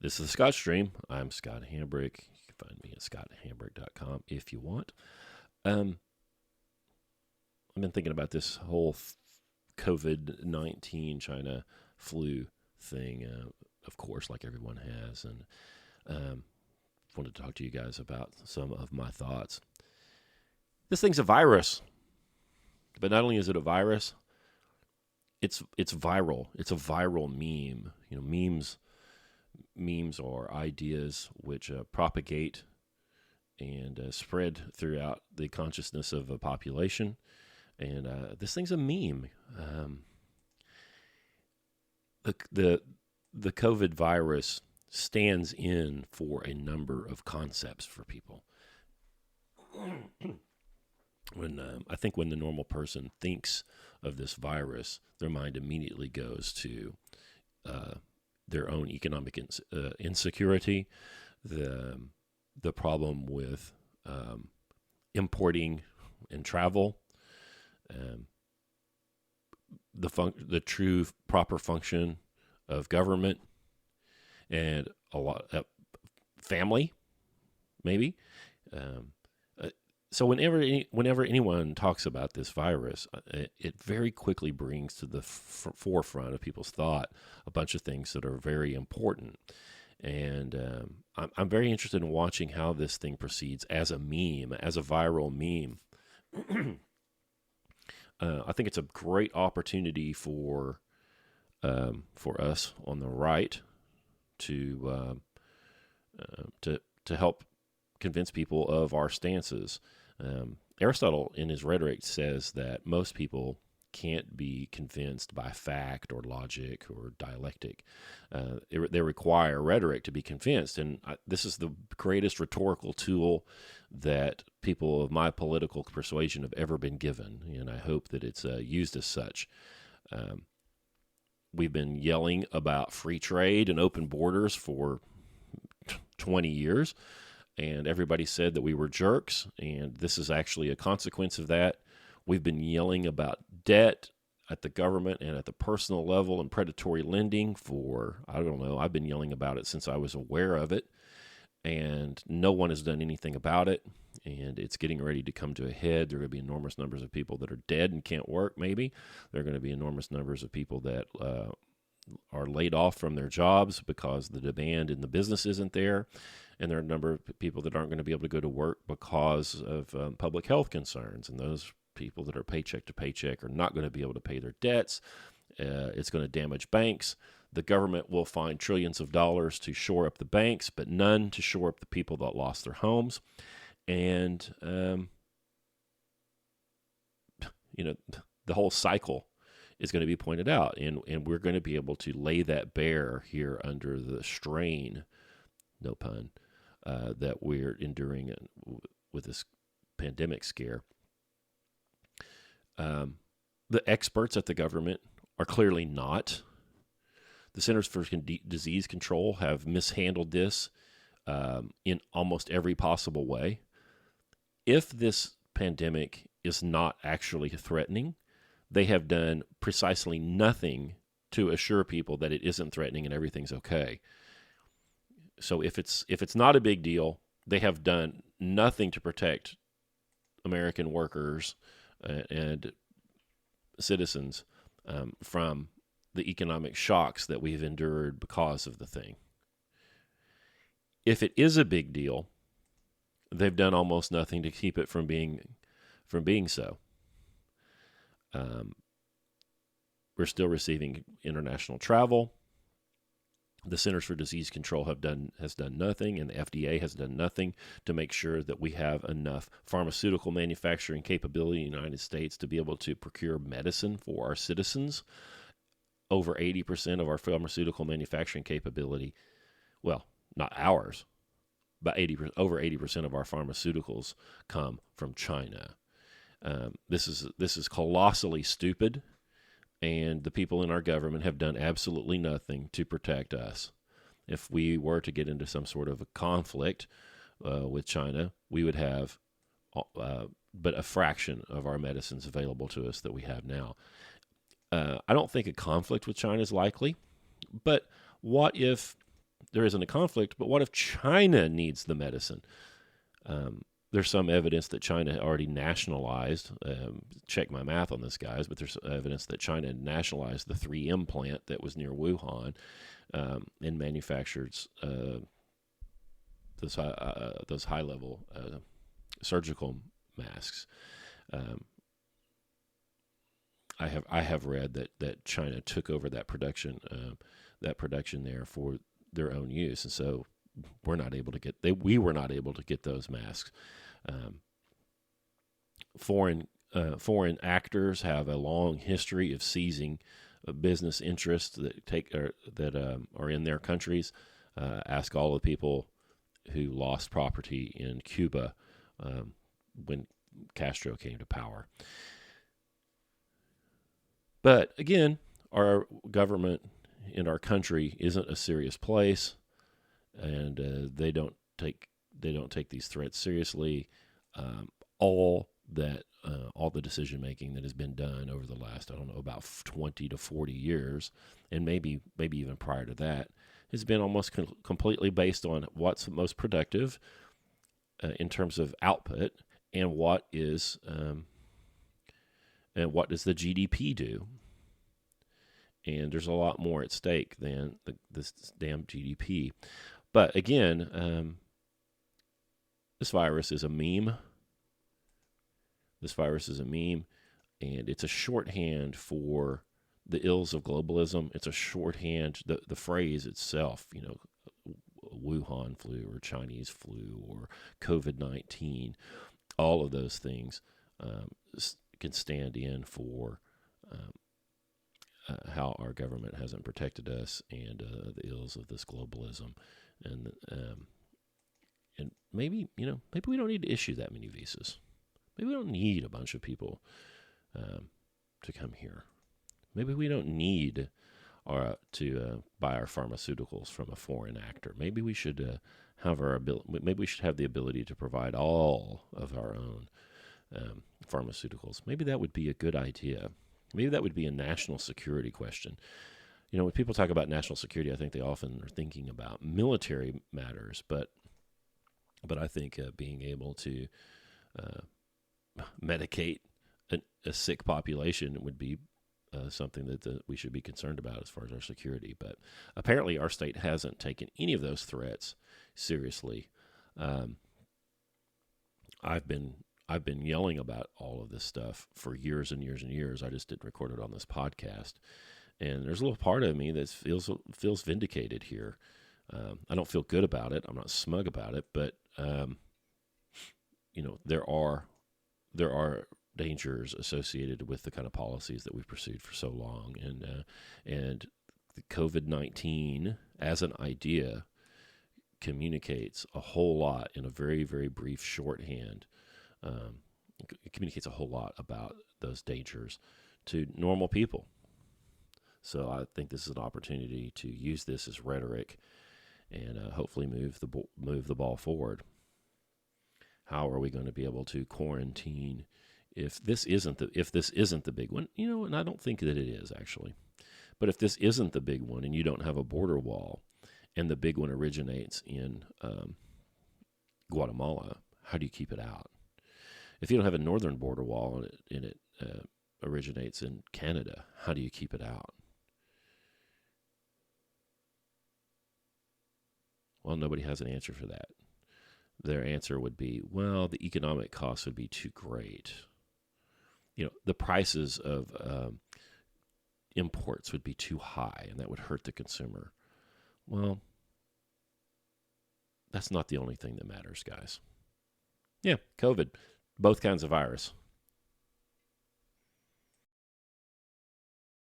This is the Scott Stream. I'm Scott Hambrick. You can find me at scotthambrick.com if you want. I've been thinking about this whole COVID-19 China flu thing, of course, like everyone has, and wanted to talk to you guys about some of my thoughts. This thing's a virus, but not only is it a virus, it's viral. It's a viral meme. You know, memes are ideas which propagate and spread throughout the consciousness of a population. And this thing's a meme. The COVID virus stands in for a number of concepts for people. I think when the normal person thinks of this virus, their mind immediately goes to their own economic insecurity, the problem with importing and travel, the true proper function of government, and a lot family, maybe. So whenever anyone talks about this virus, it very quickly brings to the forefront of people's thought a bunch of things that are very important. And I'm very interested in watching how this thing proceeds as a meme, as a viral meme. I think it's a great opportunity for us on the right to help convince people of our stances. Aristotle, in his Rhetoric, says that most people can't be convinced by fact or logic or dialectic. They require rhetoric to be convinced, and this is the greatest rhetorical tool that people of my political persuasion have ever been given, and I hope that it's used as such. We've been yelling about free trade and open borders for 20 years. And everybody said that we were jerks, and this is actually a consequence of that. We've been yelling about debt at the government and at the personal level and predatory lending for, I don't know, I've been yelling about it since I was aware of it, and no one has done anything about it, and it's getting ready to come to a head. There are going to be enormous numbers of people that are dead and can't work, maybe. There are going to be enormous numbers of people that are laid off from their jobs because the demand in the business isn't there. And there are a number of people that aren't going to be able to go to work because of public health concerns. And those people that are paycheck to paycheck are not going to be able to pay their debts. It's going to damage banks. The government will find trillions of dollars to shore up the banks, but none to shore up the people that lost their homes. And, the whole cycle is going to be pointed out. And we're going to be able to lay that bare here under the strain, no pun, that we're enduring with this pandemic scare. The experts at the government are clearly not. The Centers for Disease Control have mishandled this in almost every possible way. If this pandemic is not actually threatening, they have done precisely nothing to assure people that it isn't threatening and everything's okay. So if it's not a big deal, they have done nothing to protect American workers and citizens from the economic shocks that we've endured because of the thing. If it is a big deal, they've done almost nothing to keep it from being so. We're still receiving international travel. The Centers for Disease Control has done nothing, and the FDA has done nothing to make sure that we have enough pharmaceutical manufacturing capability in the United States to be able to procure medicine for our citizens. Over 80% of our pharmaceutical manufacturing capability, well, not ours, but over 80% of our pharmaceuticals come from China. This is colossally stupid. And the people in our government have done absolutely nothing to protect us. If we were to get into some sort of a conflict with China, we would have but a fraction of our medicines available to us that we have now. I don't think a conflict with China is likely, but what if there isn't a conflict, but what if China needs the medicine? There's some evidence that China already nationalized, check my math on this, guys, but there's evidence that China nationalized the 3M plant that was near Wuhan, and manufactured those high-level surgical masks. I have read that China took over that production there for their own use, and so we were not able to get those masks. Foreign actors have a long history of seizing business interests that are in their countries. Ask all the people who lost property in Cuba when Castro came to power. But again, our government in our country isn't a serious place, and they don't take these threats seriously. All the decision making that has been done over the last, I don't know, about 20 to 40 years, and maybe even prior to that, has been almost completely based on what's most productive in terms of output, and what does the GDP do? And there's a lot more at stake than this damn GDP. But again, this virus is a meme. And it's a shorthand for the ills of globalism. It's a shorthand, the phrase itself, Wuhan flu or Chinese flu or COVID-19, all of those things can stand in for how our government hasn't protected us, and the ills of this globalism, and maybe we don't need to issue that many visas. Maybe we don't need a bunch of people to come here. Maybe we don't need to buy our pharmaceuticals from a foreign actor. Maybe we should have the ability to provide all of our own pharmaceuticals. Maybe that would be a good idea. Maybe that would be a national security question. When people talk about national security, I think they often are thinking about military matters, but I think being able to medicate a sick population would be something that we should be concerned about as far as our security. But apparently our state hasn't taken any of those threats seriously. I've been yelling about all of this stuff for years and years and years. I just didn't record it on this podcast. And there's a little part of me that feels vindicated here. I don't feel good about it. I'm not smug about it, but there are dangers associated with the kind of policies that we've pursued for so long, and the COVID-19 as an idea communicates a whole lot in a very, very brief shorthand. It communicates a whole lot about those dangers to normal people. So I think this is an opportunity to use this as rhetoric and hopefully move the ball forward. How are we going to be able to quarantine if this isn't the big one? And I don't think that it is actually. But if this isn't the big one and you don't have a border wall, and the big one originates in Guatemala, how do you keep it out? If you don't have a northern border wall and it originates in Canada, how do you keep it out? Well, nobody has an answer for that. Their answer would be, well, the economic costs would be too great. The prices of imports would be too high, and that would hurt the consumer. Well, that's not the only thing that matters, guys. Yeah, COVID, both kinds of virus.